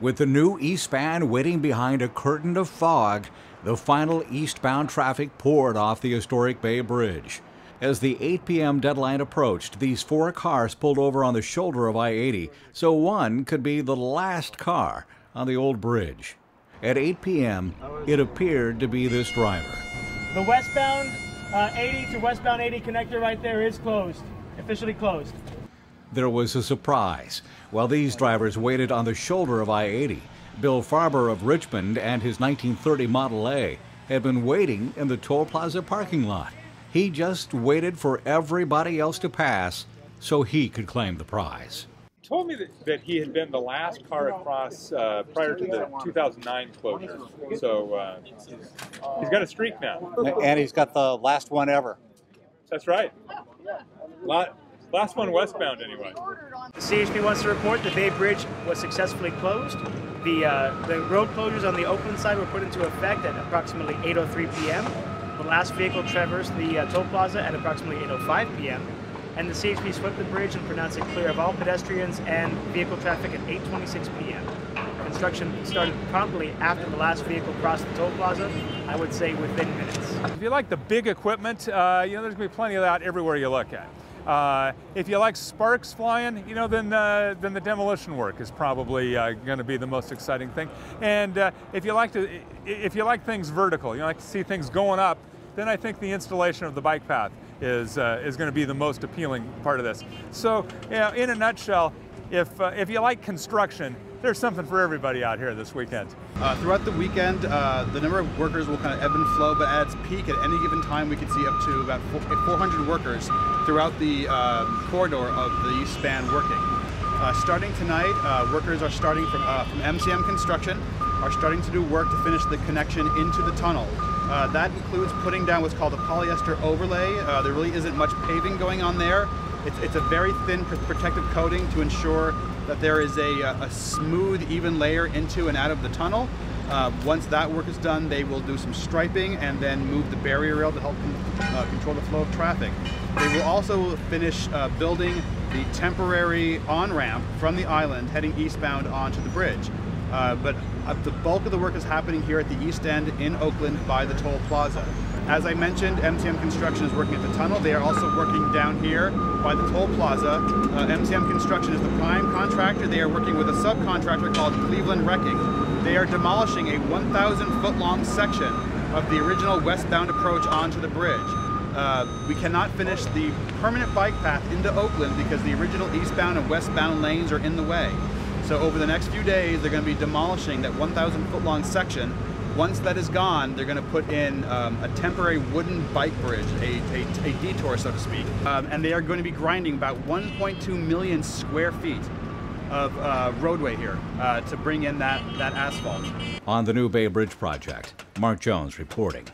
With the new eastbound waiting behind a curtain of fog, the final eastbound traffic poured off the historic Bay Bridge. As the 8 p.m. deadline approached, these 4 cars pulled over on the shoulder of I-80, so one could be the last car on the old bridge. At 8 p.m., it appeared to be this driver. The westbound 80 to westbound 80 connector right there is closed, officially closed. There was a surprise. While these drivers waited on the shoulder of I-80, Bill Farber of Richmond and his 1930 Model A had been waiting in the toll plaza parking lot. He just waited for everybody else to pass so he could claim the prize. He told me that he had been the last car across prior to the 2009 closure. So he's got a streak now. And he's got the last one ever. That's right. Last one westbound, anyway. The CHP wants to report the Bay Bridge was successfully closed. The road closures on the Oakland side were put into effect at approximately 8:03 p.m. The last vehicle traversed the toll plaza at approximately 8:05 p.m. And the CHP swept the bridge and pronounced it clear of all pedestrians and vehicle traffic at 8:26 p.m. Construction started promptly after the last vehicle crossed the toll plaza, I would say within minutes. If you like the big equipment, there's going to be plenty of that everywhere you look at. If you like sparks flying, then the demolition work is probably going to be the most exciting thing. And if you like things vertical, you like to see things going up, then I think the installation of the bike path is going to be the most appealing part of this. So, in a nutshell, if you like construction, there's something for everybody out here this weekend. Throughout the weekend, the number of workers will kind of ebb and flow, but at its peak, at any given time, we can see up to about 400 workers throughout the corridor of the east span working. Starting tonight, workers are starting from MCM Construction, are starting to do work to finish the connection into the tunnel. That includes putting down what's called a polyester overlay. There really isn't much paving going on there. It's a very thin protective coating to ensure that there is a smooth, even layer into and out of the tunnel. Once that work is done, they will do some striping and then move the barrier rail to help control the flow of traffic. They will also finish building the temporary on-ramp from the island heading eastbound onto the bridge. But the bulk of the work is happening here at the east end in Oakland by the toll plaza. As I mentioned, MCM Construction is working at the tunnel. They are also working down here by the toll plaza. MCM Construction is the prime contractor. They are working with a subcontractor called Cleveland Wrecking. They are demolishing a 1,000-foot-long section of the original westbound approach onto the bridge. We cannot finish the permanent bike path into Oakland because the original eastbound and westbound lanes are in the way. So over the next few days, they're going to be demolishing that 1,000-foot-long section. Once that is gone, they're going to put in a temporary wooden bike bridge, a detour, so to speak. And they are going to be grinding about 1.2 million square feet of roadway here to bring in that asphalt. On the new Bay Bridge project, Mark Jones reporting.